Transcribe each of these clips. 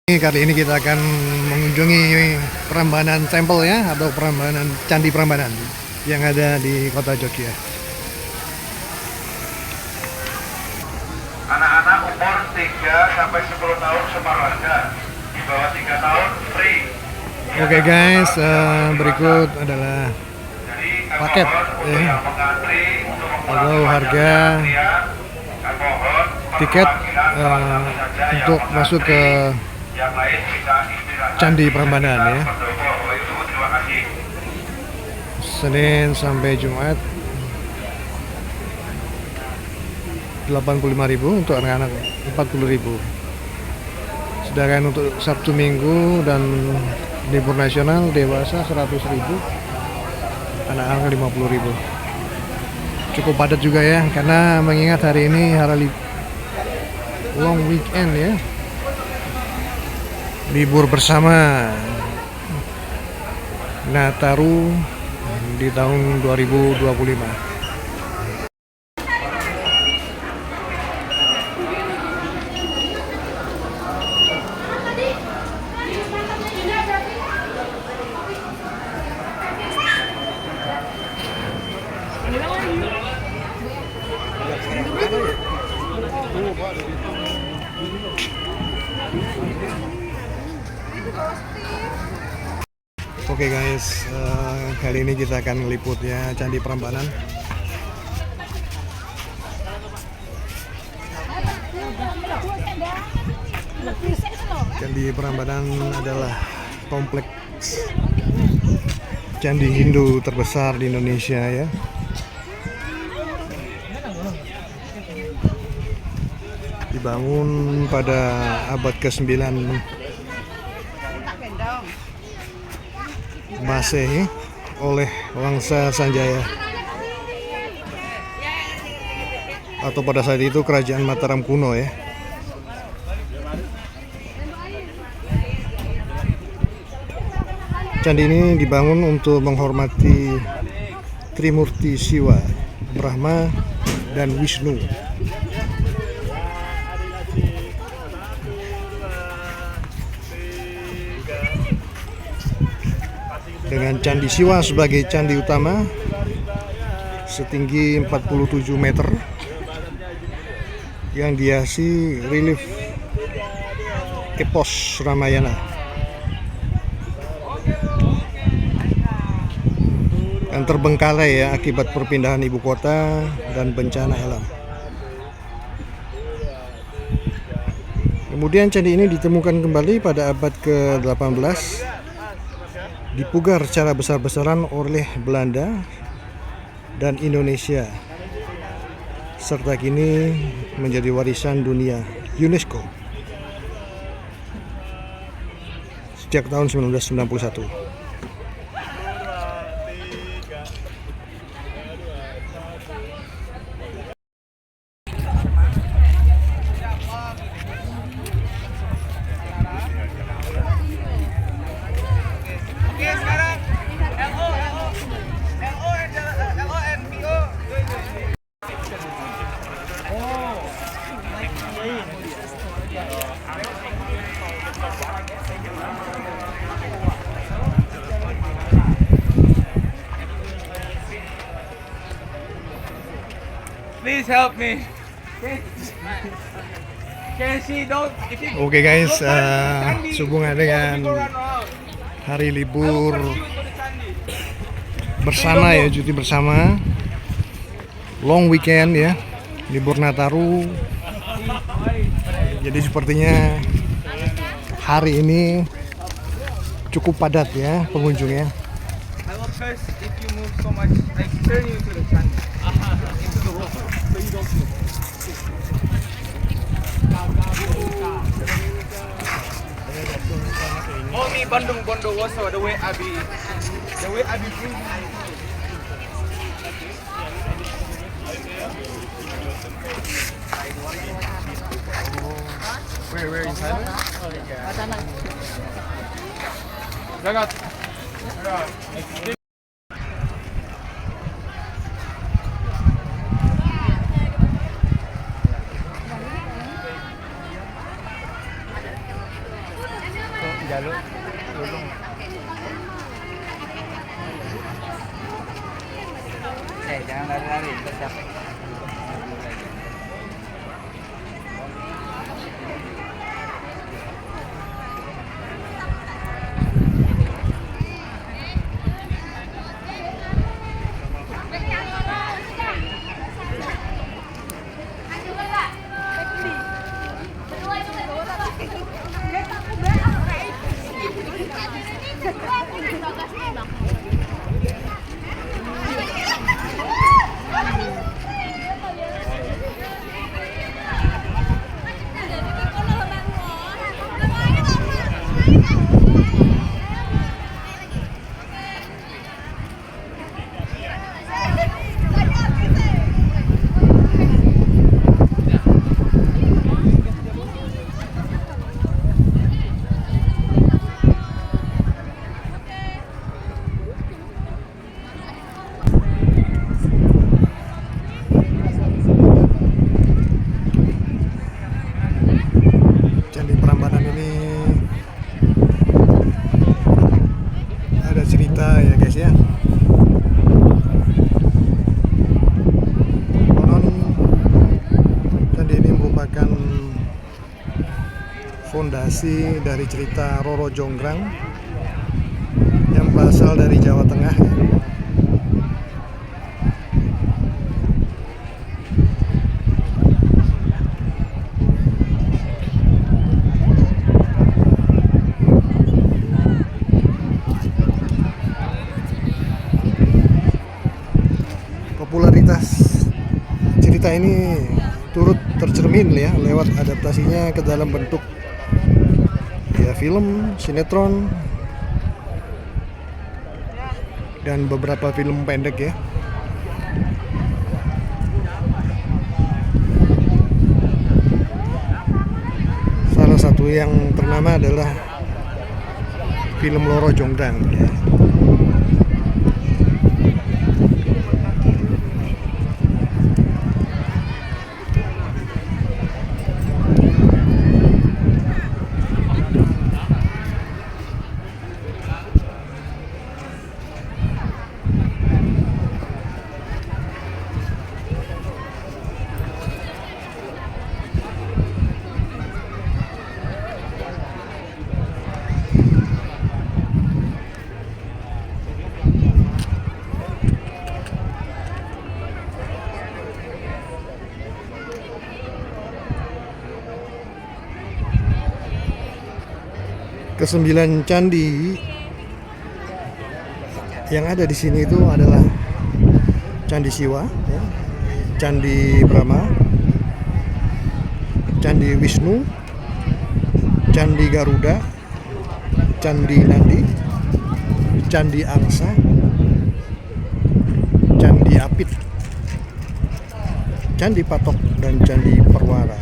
Kali ini kita akan mengunjungi Prambanan Temple ya, atau Prambanan Candi Prambanan yang ada di kota Jogja. Anak-anak umur 3 sampai 10 tahun separuh harga, di bawah 3 tahun free. Oke guys, berikut adalah paket ya, atau harga tiket untuk masuk ke Candi Prambanan ya, Senin sampai Jumat 85.000, untuk anak-anak 40.000. Sedangkan untuk Sabtu Minggu dan libur nasional dewasa 100.000, anak-anak 50.000. Cukup padat juga ya, karena mengingat hari ini hari long weekend ya, libur bersama Nataru di tahun 2025. Oke guys, kali ini kita akan meliput ya Candi Prambanan. Candi Prambanan adalah kompleks candi Hindu terbesar di Indonesia ya. Dibangun pada abad ke-9 Masehi oleh Wangsa Sanjaya, atau pada saat itu kerajaan Mataram kuno ya. Candi ini dibangun untuk menghormati Trimurti Siwa, Brahma, dan Wisnu. Dengan Candi Siwa sebagai candi utama setinggi 47 meter yang dihiasi relief epos Ramayana. Yang terbengkalai ya akibat perpindahan ibu kota dan bencana alam. Kemudian candi ini ditemukan kembali pada abad ke-18, dipugar secara besar-besaran oleh Belanda dan Indonesia, serta kini menjadi warisan dunia UNESCO sejak tahun 1991. Please help me. Can she don't? Oke guys, sehubungan dengan hari libur bersama ya, cuti bersama, long weekend ya, libur Nataru. Jadi sepertinya hari ini cukup padat ya pengunjungnya. I will curse if you move so much, like turn you to the sun, into the rock, so you don't move. Only Bandung Bondowoso, the way Abi brings. Where inside? Jagat. jaluk tolong. Jangan lari-lari, ntar capek. Candi Prambanan ini ada cerita ya guys ya. Konon candi ini merupakan fondasi dari cerita Roro Jonggrang yang berasal dari Jawa Tengah. Popularitas cerita ini turut tercermin ya lewat adaptasinya ke dalam bentuk ya film, sinetron, dan beberapa film pendek ya. Salah satu yang ternama adalah film Roro Jonggrang ya. Kesembilan candi yang ada di sini itu adalah Candi Siwa, ya, Candi Brahma, Candi Wisnu, Candi Garuda, Candi Nandi, Candi Angsa, Candi Apit, Candi Patok, dan Candi Perwara.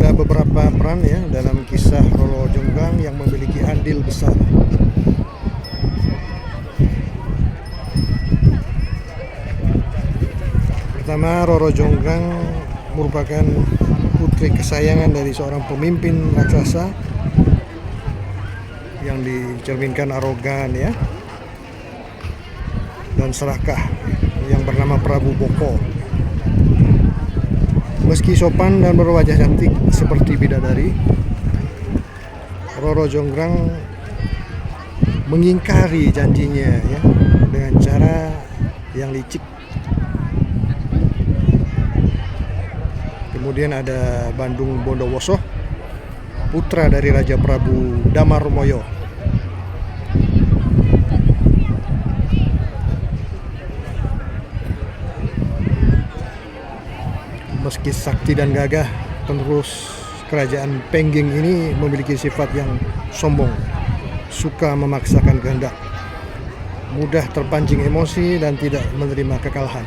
Ada beberapa peran ya dalam kisah Roro Jonggrang yang memiliki andil besar. Pertama, Roro Jonggrang merupakan putri kesayangan dari seorang pemimpin raksasa yang dicerminkan arogan ya dan serakah yang bernama Prabu Boko. Meski sopan dan berwajah cantik seperti bidadari, Roro Jonggrang mengingkari janjinya ya dengan cara yang licik. Kemudian ada Bandung Bondowoso, putra dari Raja Prabu Damarmoyo. Meski sakti dan gagah, penerus kerajaan Pengging ini memiliki sifat yang sombong, suka memaksakan kehendak, mudah terpancing emosi dan tidak menerima kekalahan.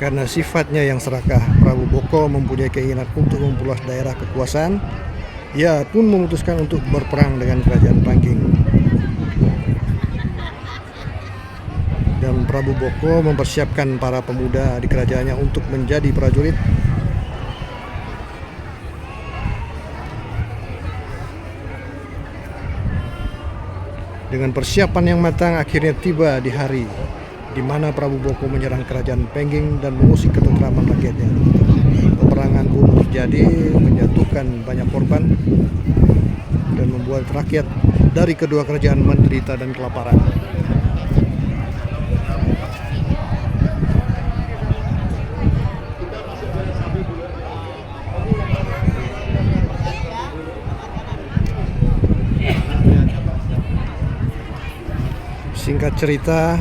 Karena sifatnya yang serakah, Prabu Boko mempunyai keinginan untuk memperluas daerah kekuasaan. Ia pun memutuskan untuk berperang dengan kerajaan Pangging. Dan Prabu Boko mempersiapkan para pemuda di kerajaannya untuk menjadi prajurit. Dengan persiapan yang matang, akhirnya tiba di hari di mana Prabu Boko menyerang kerajaan Pangging dan mengusik ketentraman rakyatnya. Peperangan pun terjadi, menjatuhkan banyak korban dan membuat rakyat dari kedua kerajaan menderita dan kelaparan. Singkat cerita,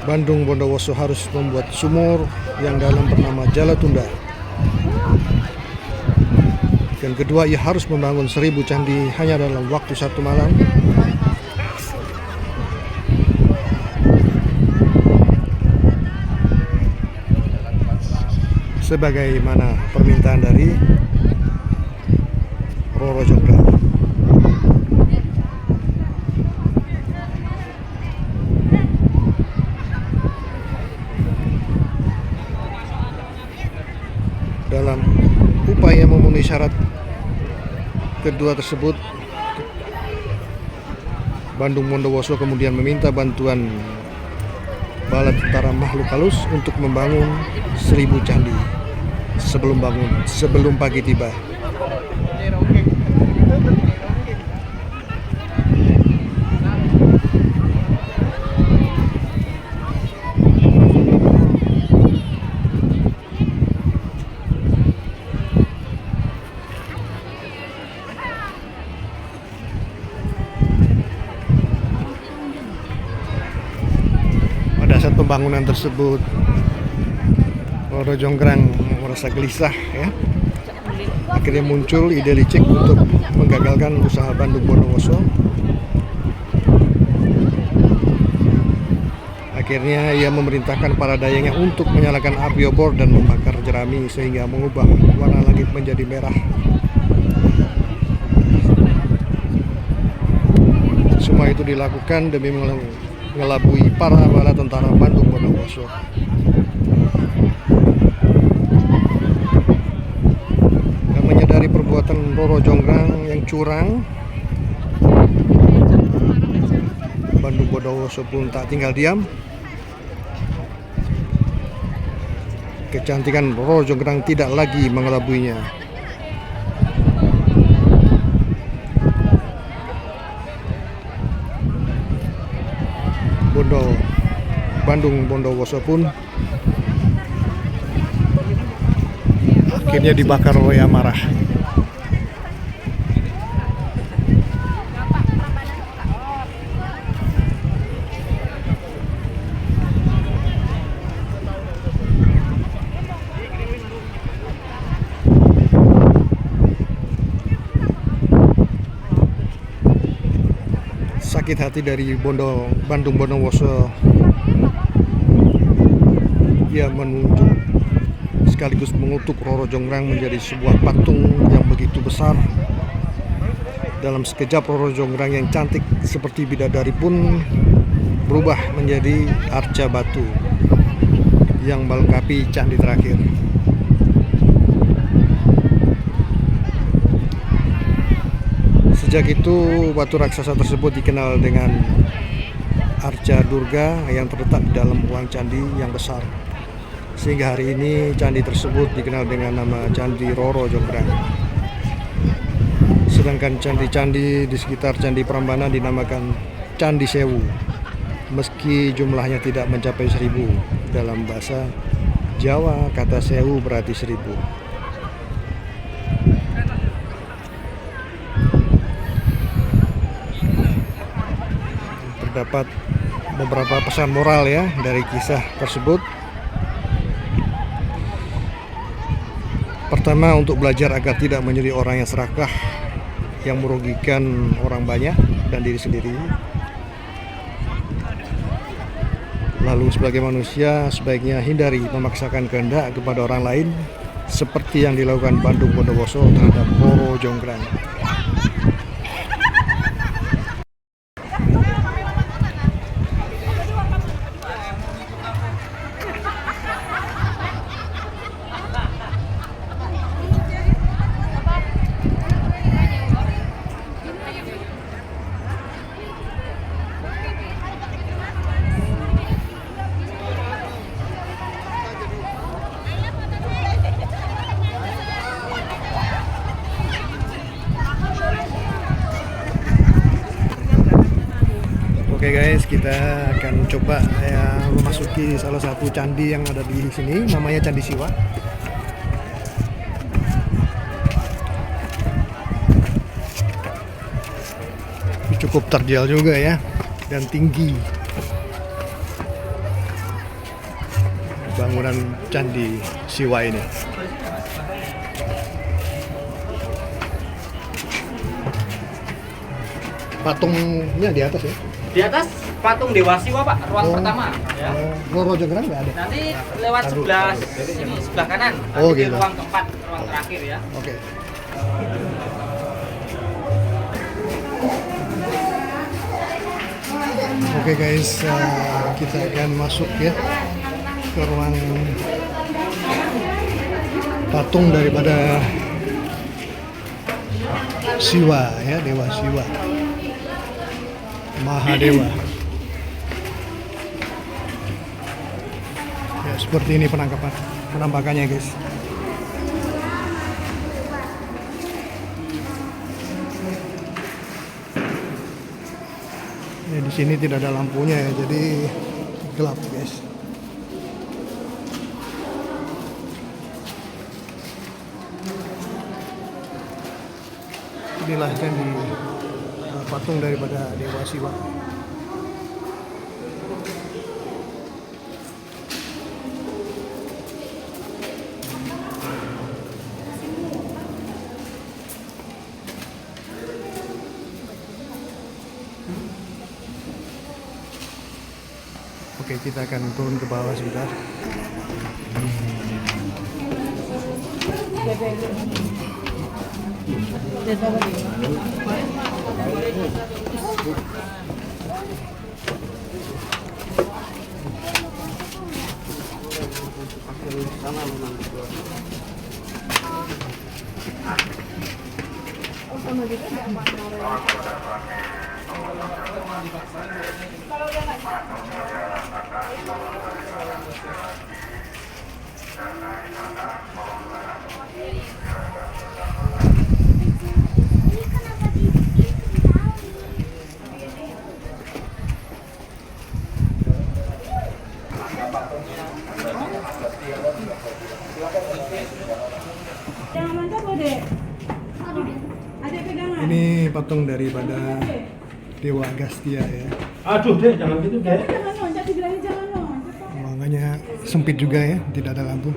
Bandung Bondowoso harus membuat sumur yang dalam bernama Jalatunda. Dan kedua, ia harus membangun 1000 candi hanya dalam waktu 1 malam. Sebagaimana permintaan dari Roro Jonggrang. Dalam upaya memenuhi syarat kedua tersebut, Bandung Bondowoso kemudian meminta bantuan bala tentara makhluk halus untuk membangun 1000 candi sebelum pagi tiba. Pada saat pembangunan tersebut, Roro Jonggrang merasa gelisah ya. Akhirnya muncul ide licik untuk menggagalkan usaha Bandung Bondowoso. Akhirnya ia memerintahkan para dayangnya untuk menyalakan api obor dan membakar jerami sehingga mengubah warna langit menjadi merah. Semua itu dilakukan demi mengelabui para bala tentara Bandung Bondowoso. Dan menyadari perbuatan Roro Jonggrang yang curang, Bandung Bondowoso pun tak tinggal diam. Kecantikan Roro Jonggrang tidak lagi mengelabuinya. Bandung Bondowoso pun akhirnya dibakar oleh amarah. Sakit hati dari Bandung Bondowoso, ia menunjuk sekaligus mengutuk Roro Jonggrang menjadi sebuah patung yang begitu besar. Dalam sekejap, Roro Jonggrang yang cantik seperti bidadari pun berubah menjadi arca batu yang melengkapi candi terakhir. Sejak itu, batu raksasa tersebut dikenal dengan Arca Durga yang terletak di dalam ruang candi yang besar. Sehingga hari ini candi tersebut dikenal dengan nama Candi Roro Jonggrang. Sedangkan candi-candi di sekitar Candi Prambanan dinamakan Candi Sewu, meski jumlahnya tidak mencapai 1000. Dalam bahasa Jawa, kata sewu berarti 1000. Terdapat beberapa pesan moral ya dari kisah tersebut. Pertama, untuk belajar agar tidak menjadi orang yang serakah, yang merugikan orang banyak dan diri sendiri. Lalu sebagai manusia sebaiknya hindari memaksakan kehendak kepada orang lain, seperti yang dilakukan Bandung Bondowoso terhadap Roro Jonggrang. Oke guys, kita akan coba memasuki salah satu candi yang ada di sini, namanya Candi Siwa. Ini cukup terjal juga ya, dan tinggi. Bangunan Candi Siwa ini. Patungnya di atas ya? Di atas patung Dewa Siwa Pak, ruang pertama ya. Roro Jonggrang nggak ada? Nanti lewat sebelah sini, sebelah kanan. Nanti Oh, di gitu. ruang keempat, ruang terakhir ya. Oke. Oke guys, kita akan masuk ya ke ruang patung daripada Siwa ya, Dewa Siwa, Mahadewa. Ya, seperti ini penampakannya guys. Ya, di sini tidak ada lampunya ya, jadi gelap guys. Inilah candi patung daripada Dewa Siwa. Oke, kita akan turun ke bawah sebentar. Jangan loncat loh, Dek. Ada pegangan. Ini patung daripada Dewa Agastya ya. Aduh deh, jangan gitu deh. Jangan loncat, dibilangin jangan loncat. Ruangannya sempit juga ya, tidak ada lampu.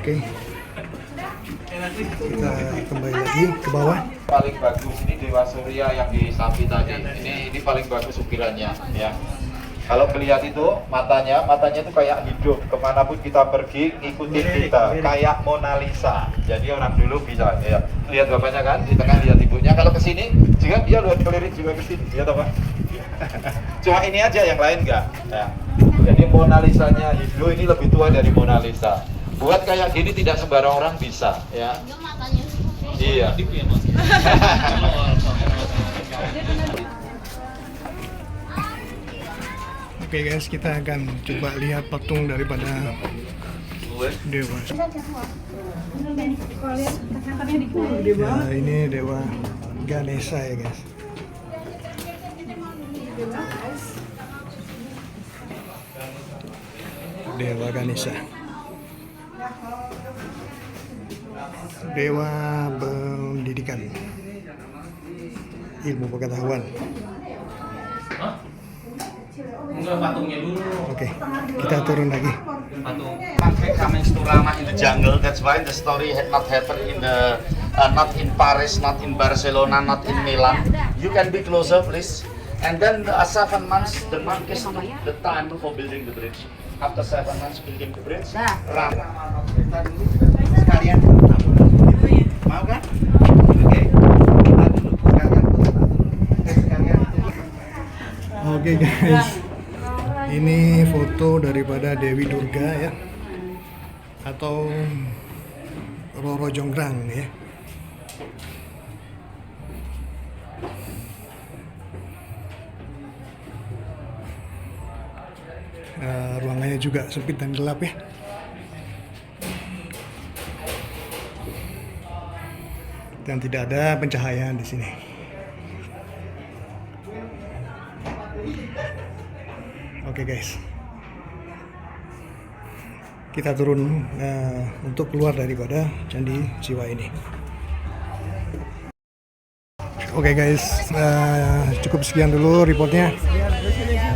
Oke. Kita kembali lagi ke bawah. Paling bagus ini Dewa Surya yang di samping tadi. Ini paling bagus ukirannya ya. Kalau melihat itu matanya itu kayak hidup, kemanapun kita pergi ngikutin kita, kayak Mona Lisa. Jadi orang dulu bisa ya lihat bapaknya kan di tengah, lihat ibunya. Kalau kesini juga dia lihat keliling juga kesini, lihat apa? Cuma ini aja, yang lain enggak. Ya. Jadi Mona Lisanya Hindu ini lebih tua dari Mona Lisa. Buat kayak gini tidak sembarang orang bisa ya. Iya. Oke guys, kita akan coba lihat patung daripada Dewa. Kalau lihat kacangkanya di gede Ya, ini Dewa Ganesha ya guys. Dewa Ganesha. Dewa pendidikan, ilmu pengetahuan. patungnya dulu. Oke, kita turun lagi. Patung. Coming to Rama in the jungle. That's why the story had not happened in the not in Paris, not in Barcelona, not in Milan. You can be closer, please. And then the 7 months, the monkeys took the time for building the bridge. After 7 months building the bridge, Rama sekalian mau kan? Oke. Oke guys, ini foto daripada Dewi Durga ya, atau Roro Jonggrang ya. Ruangannya juga sempit dan gelap ya. Dan tidak ada pencahayaan di sini. Oke guys, kita turun untuk keluar daripada Candi Jiwa ini. Oke guys, cukup sekian dulu reportnya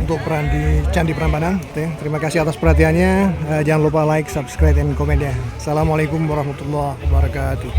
untuk di Candi Prambanan. Terima kasih atas perhatiannya. Jangan lupa like, subscribe, dan komen ya. Assalamualaikum warahmatullahi wabarakatuh.